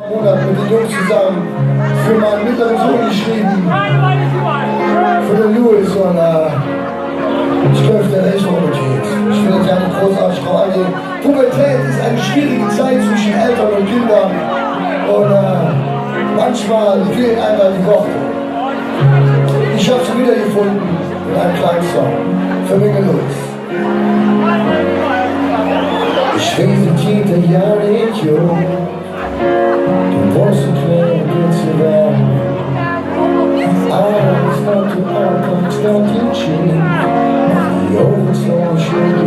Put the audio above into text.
Monat mit den Jungs zusammen für meinen mittleren Sohn geschrieben, für den Louis, und ich glaube, der echt ohne geht. Ich finde das ja eine großartige Frau. Pubertät ist eine schwierige Zeit zwischen Eltern und Kindern, und manchmal fehlen einfach die Worte. Ich habe sie wiedergefunden in einem kleinen Song für Minge Louis. Ich weiß, jeder Jahr nicht jung. Du brauchst ein kleiner zu werden. Alles, was du ankommst, not you cheat. Die Augen so schön